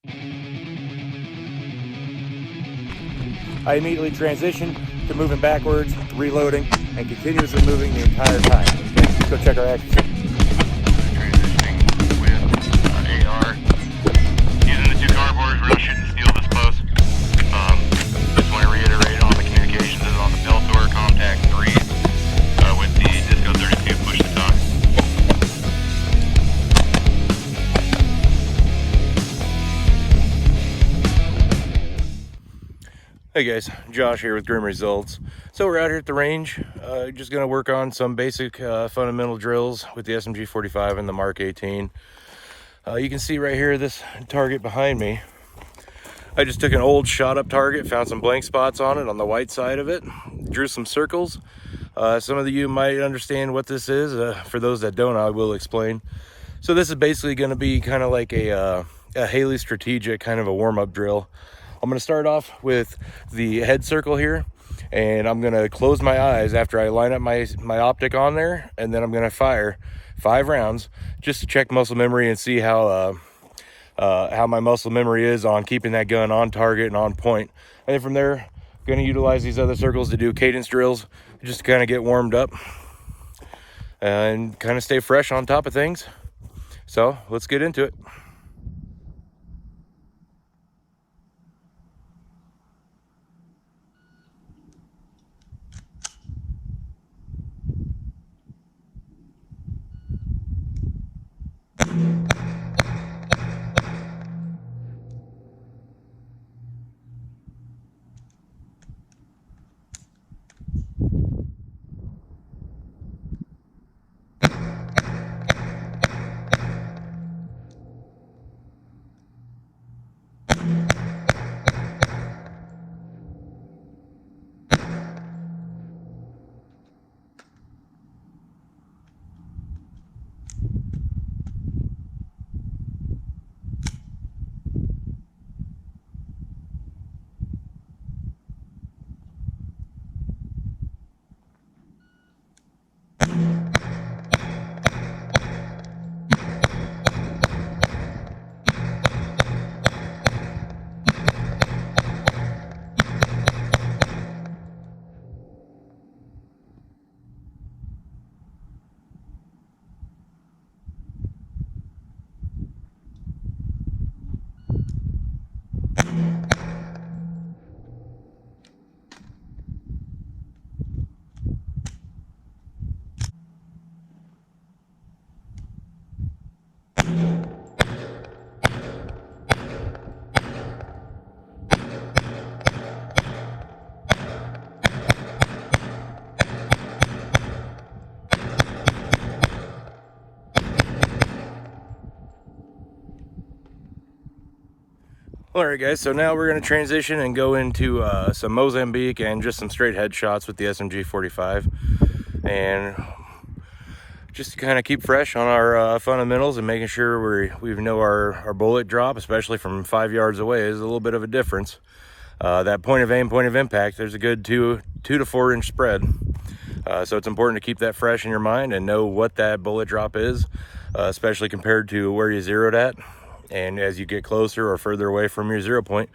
I immediately transitioned to moving backwards, reloading, and continuously moving the entire time. Let's go check our action. Transitioning with AR. Using the 2 cardboards, we're not shooting steel this close. Just want to reiterate on the communications is on the Peltor Contact 3 with the Disco 32 push to talk. Hey guys, Josh here with Grim Results. So we're out here at the range, just going to work on some basic fundamental drills with the SMG-45 and the Mark 18. You can see right here this target behind me. I just took an old shot up target, found some blank spots on it on the white side of it, drew some circles. Some of you might understand what this is. For those that don't, I will explain. So this is basically going to be kind of like a Haley strategic kind of a warm-up drill. I'm going to start off with the head circle here, and I'm going to close my eyes after I line up my optic on there, and then I'm going to fire 5 rounds just to check muscle memory and see how my muscle memory is on keeping that gun on target and on point. And then from there, I'm going to utilize these other circles to do cadence drills just to kind of get warmed up and kind of stay fresh on top of things. So let's get into it. Alright guys, so now we're going to transition and go into some Mozambique and just some straight headshots with the SMG-45, and just to kind of keep fresh on our fundamentals and making sure we know our bullet drop, especially from 5 yards away, is a little bit of a difference. That point of aim, point of impact, there's a good 2 to 4 inch spread. So it's important to keep that fresh in your mind and know what that bullet drop is, especially compared to where you zeroed at. And as you get closer or further away from your 0 point,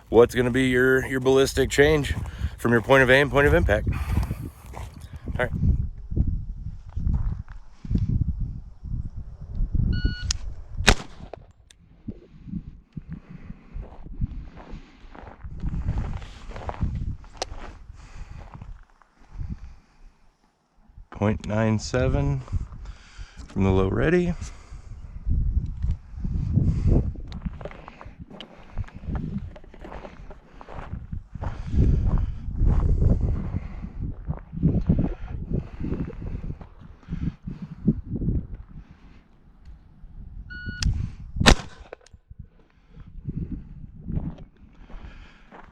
what's going to be your ballistic change from your point of aim, point of impact. All right. .97 from the low ready.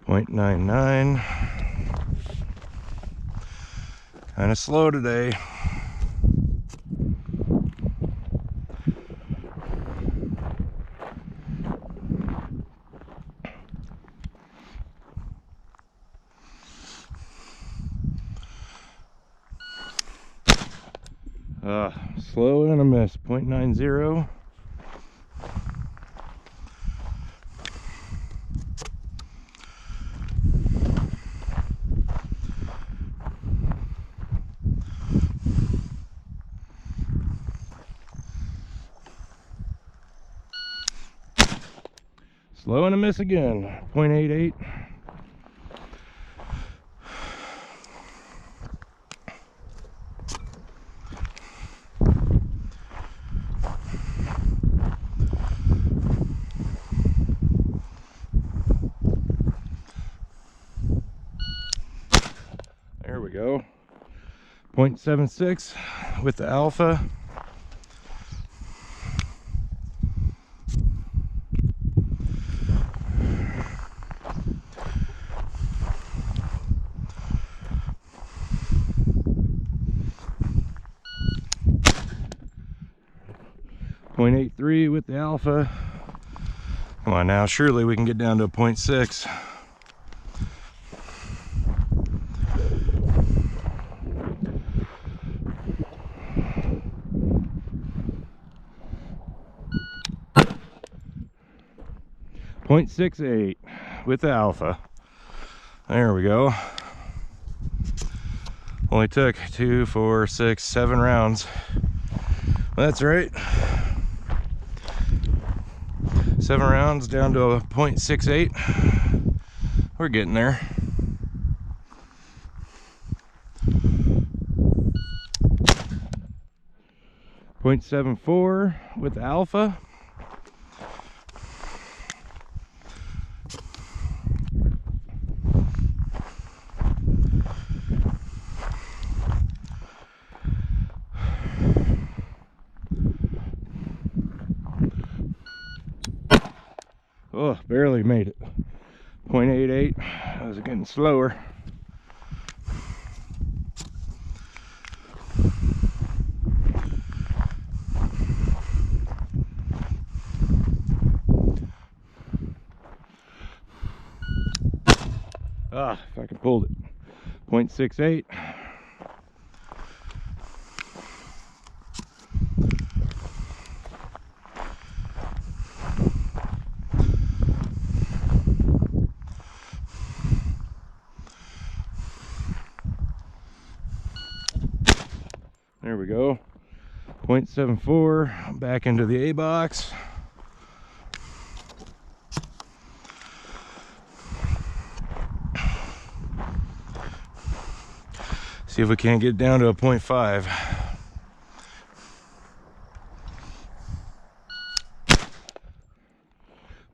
.99. Kind of slow today. Slow and a miss. .90. Slow and a miss again. 0.88. There we go. 0.76 with the alpha. .83 with the alpha. Come on now, surely we can get down to a 0.6. .68 with the alpha. There we go. Only took 2, 4, 6, 7 rounds. That's right. 7 rounds down to a 0.68. We're getting there. .74 with the alpha. Oh, barely made it. 0.88. I was getting slower. Ah, if I could pull it. 0.68. There we go. 0.74 back into the A box. See if we can't get down to a 0.5.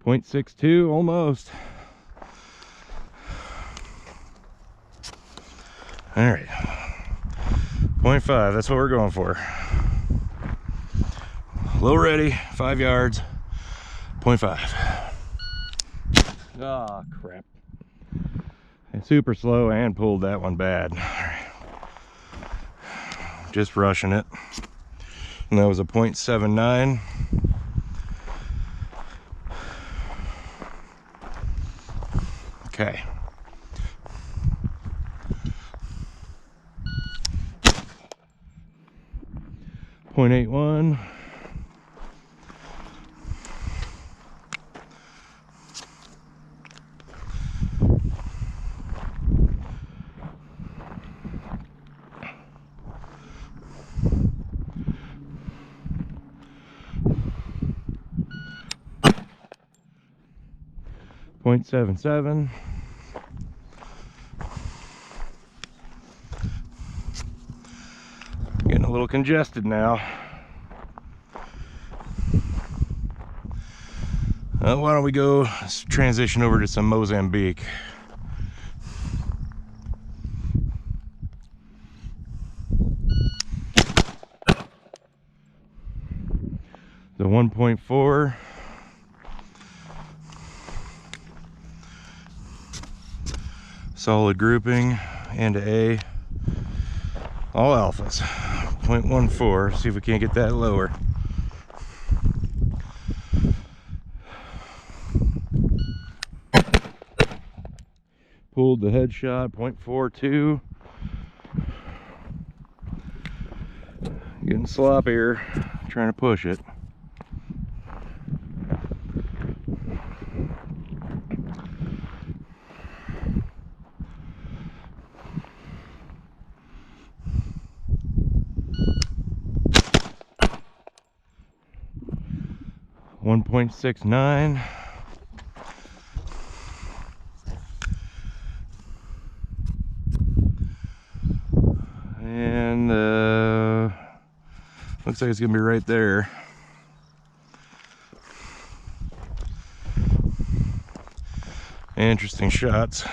.62 almost. All right. 0.5, that's what we're going for. Low ready, 5 yards, 0.5. Ah, crap. And super slow and pulled that one bad. All right. Just rushing it. And that was a 0.79. Okay. .81. .77. Getting a little congested now. Why don't we go transition over to some Mozambique? The 1.4. Solid grouping and A. All alphas. 0.14. See if we can't get that lower. Pulled the headshot. 0.42. Getting sloppier. Trying to push it. .69. Looks like it's gonna be right there. Interesting shots.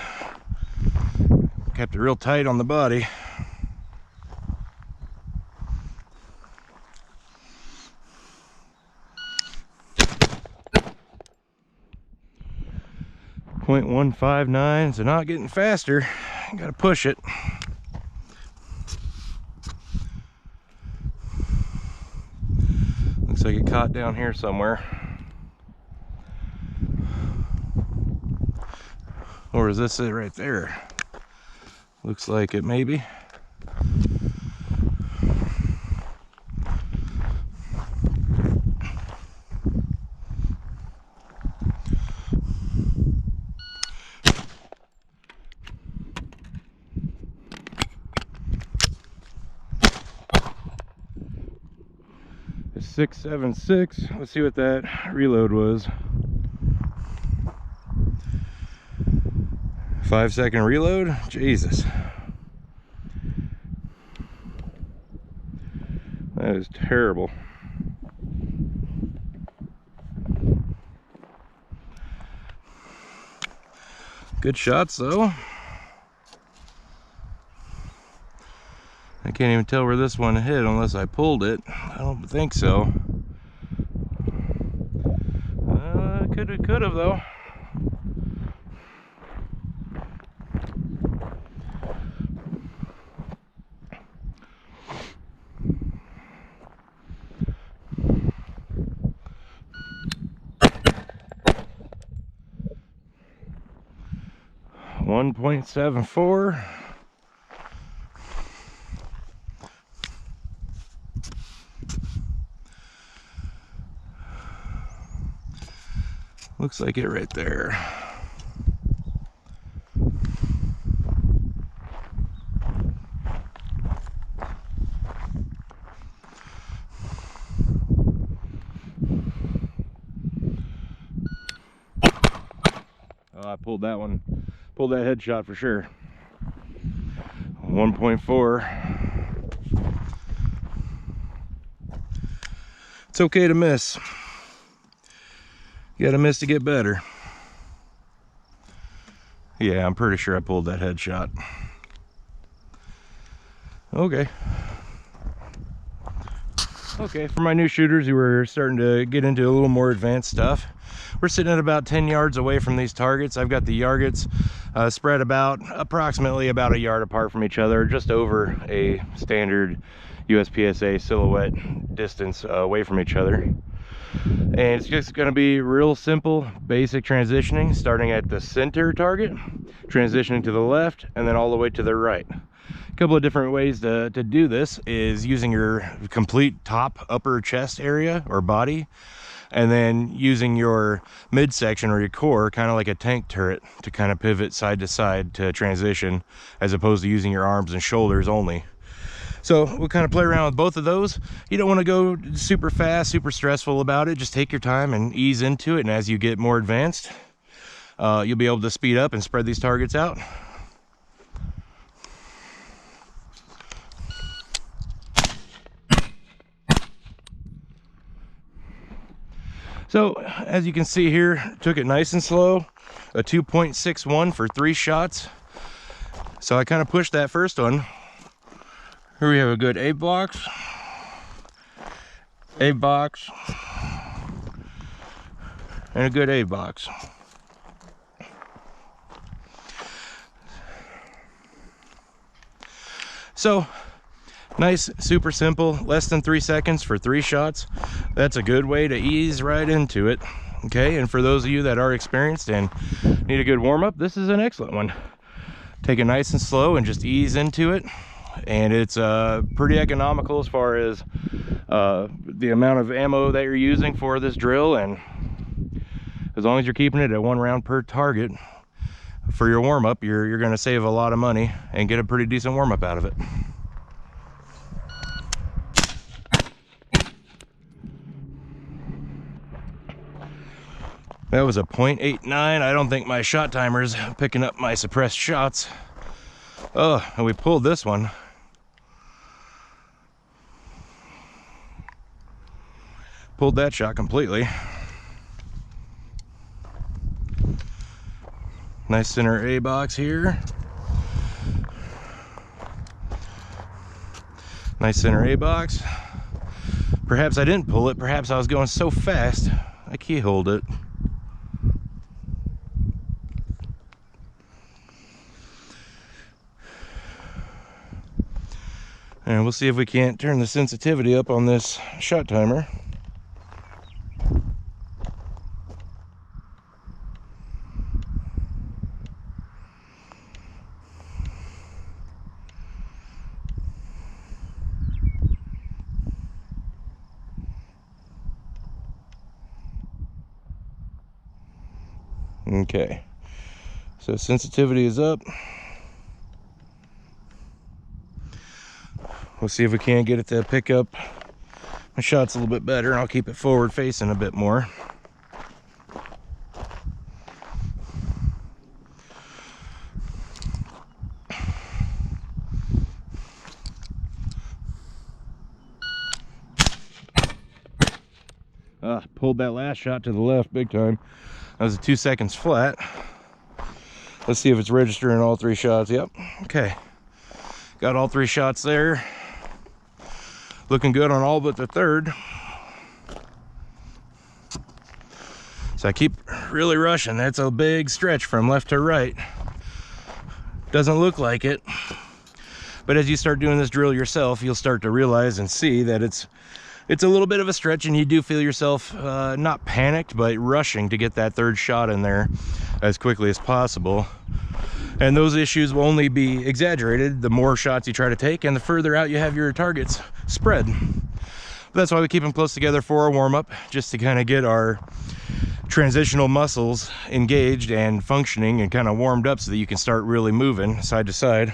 Kept it real tight on the body. .159, so not getting faster. Gotta push it. Looks like it caught down here somewhere. Or is this it right there? Looks like it maybe. It's 676. Let's see what that reload was. 5-second reload? Jesus. That is terrible. Good shots though. I can't even tell where this one hit unless I pulled it. I don't think so. Could have though. .74. Looks like it right there. Oh, I pulled that one. Pulled that headshot for sure. 1.4. It's okay to miss. You gotta miss to get better. Yeah, I'm pretty sure I pulled that headshot. Okay. Okay, for my new shooters who are starting to get into a little more advanced stuff, we're sitting at about 10 yards away from these targets. I've got the targets spread approximately about a yard apart from each other, just over a standard USPSA silhouette distance away from each other. And it's just going to be real simple, basic transitioning, starting at the center target, transitioning to the left, and then all the way to the right. A couple of different ways to do this is using your complete top upper chest area or body, and then using your midsection or your core, kind of like a tank turret, to kind of pivot side to side to transition, as opposed to using your arms and shoulders only. So we'll kind of play around with both of those. You don't want to go super fast, super stressful about it. Just take your time and ease into it. And as you get more advanced, you'll be able to speed up and spread these targets out. So as you can see here, took it nice and slow, a 2.61 for 3 shots. So I kind of pushed that first one. Here we have a good A box, and a good A box. So nice, super simple, less than 3 seconds for 3 shots. That's a good way to ease right into it. Okay, and for those of you that are experienced and need a good warm-up, this is an excellent one. Take it nice and slow and just ease into it. And it's pretty economical as far as the amount of ammo that you're using for this drill, and as long as you're keeping it at 1 round per target for your warm-up, you're going to save a lot of money and get a pretty decent warm-up out of it. That was a .89. I don't think my shot timer's picking up my suppressed shots. Oh, and we pulled this one. pulled that shot completely. Nice center A box here. Nice center A box. Perhaps I didn't pull it. Perhaps I was going so fast I keyholed it. And we'll see if we can't turn the sensitivity up on this shot timer. Okay, so sensitivity is up. We'll see if we can't get it to pick up my shots a little bit better, and I'll keep it forward facing a bit more. Pulled that last shot to the left big time. That was a 2 seconds flat. Let's see if it's registering all 3 shots. Yep, okay. Got all 3 shots there. Looking good on all but the third. So I keep really rushing. That's a big stretch from left to right. Doesn't look like it. But as you start doing this drill yourself, you'll start to realize and see that it's a little bit of a stretch, and you do feel yourself not panicked, but rushing to get that third shot in there as quickly as possible. And those issues will only be exaggerated the more shots you try to take and the further out you have your targets spread. That's why we keep them close together for our warm-up, just to kind of get our transitional muscles engaged and functioning and kind of warmed up so that you can start really moving side to side.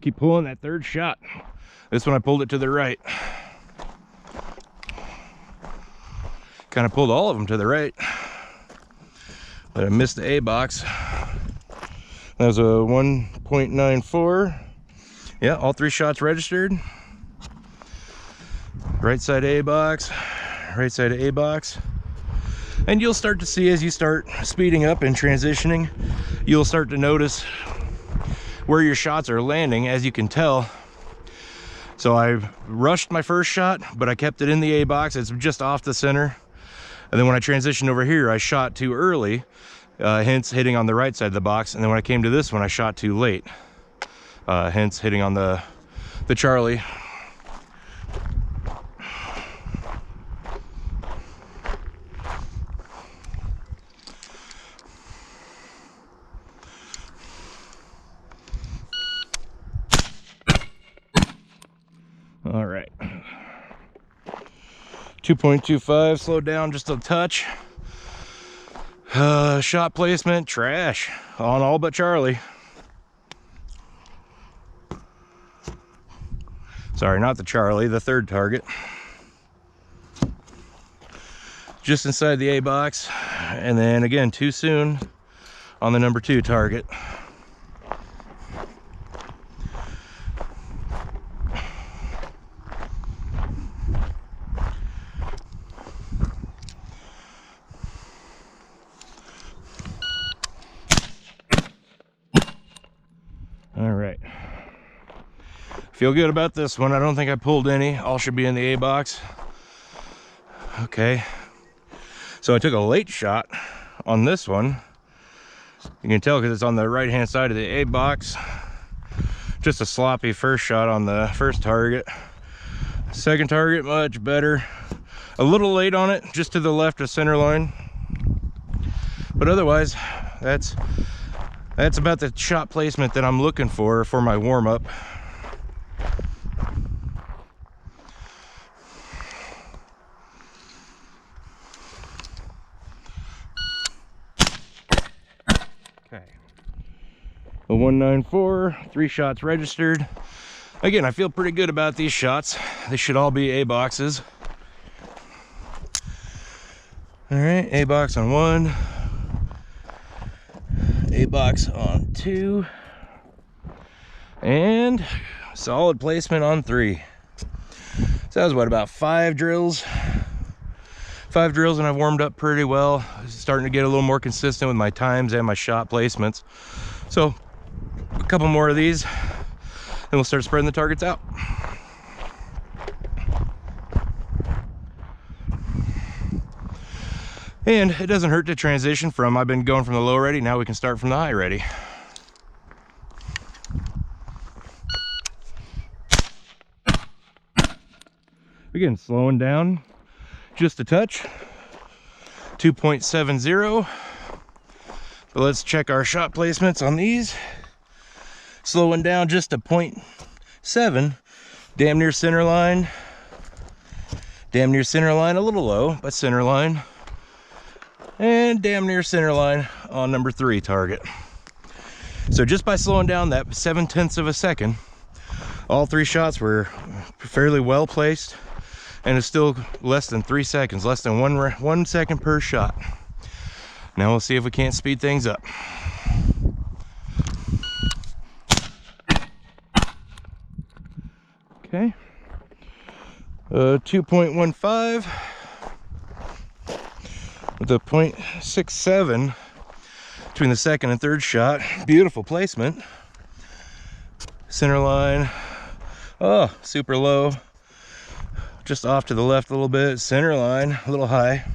Keep pulling that third shot. This one I pulled it to the right. Kind of pulled all of them to the right, but I missed the A box. That was a 1.94. Yeah, all 3 shots registered. Right side A box, right side A box. And you'll start to see, as you start speeding up and transitioning, you'll start to notice where your shots are landing, as you can tell. So I rushed my first shot, but I kept it in the A box. It's just off the center. And then when I transitioned over here, I shot too early, hence hitting on the right side of the box. And then when I came to this one, I shot too late, hence hitting on the Charlie. All right, 2.25, slowed down just a touch. Shot placement, trash on all but Charlie. Sorry, not the Charlie, the third target. Just inside the A box, and then again, too soon on the number 2 target. All right, feel good about this one. I don't think I pulled any. All should be in the A box. Okay, so I took a late shot on this one. You can tell because it's on the right hand side of the A box. Just a sloppy first shot on the first target. Second target, much better. A little late on it, just to the left of center line, but otherwise that's about the shot placement that I'm looking for my warm-up. Okay, a 194, 3 shots registered. Again, I feel pretty good about these shots. They should all be A boxes. All right, A box on 1, A box on 2. And solid placement on 3. So that was what, about 5 drills? 5 drills, and I've warmed up pretty well. Starting to get a little more consistent with my times and my shot placements. So a couple more of these, then we'll start spreading the targets out. And it doesn't hurt to transition from, I've been going from the low ready, now we can start from the high ready. Again, slowing down just a touch, 2.70. But let's check our shot placements on these. Slowing down just a 0.7, damn near center line. Damn near center line, a little low, but center line. And damn near center line on number 3 target. So just by slowing down that 0.7 of a second, all 3 shots were fairly well placed. And it's still less than 3 seconds, less than 1 second per shot. Now we'll see if we can't speed things up. Okay. 2.15 with a 0.67 between the second and third shot. Beautiful placement. Center line. Oh, super low. Just off to the left a little bit, center line, a little high.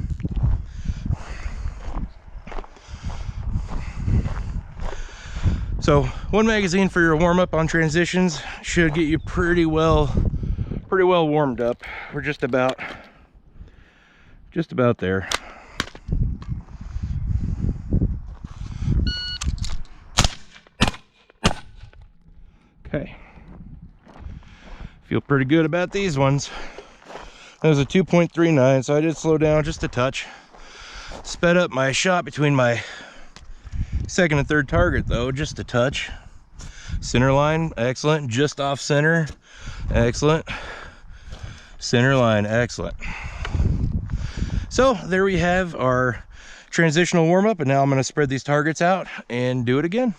So 1 magazine for your warm-up on transitions should get you pretty well warmed up. We're just about there. Okay. Feel pretty good about these ones. That was a 2.39, so I did slow down just a touch. Sped up my shot between my second and third target though, just a touch. Center line, excellent. Just off center, excellent. Center line, excellent. So there we have our transitional warm-up, and now I'm going to spread these targets out and do it again.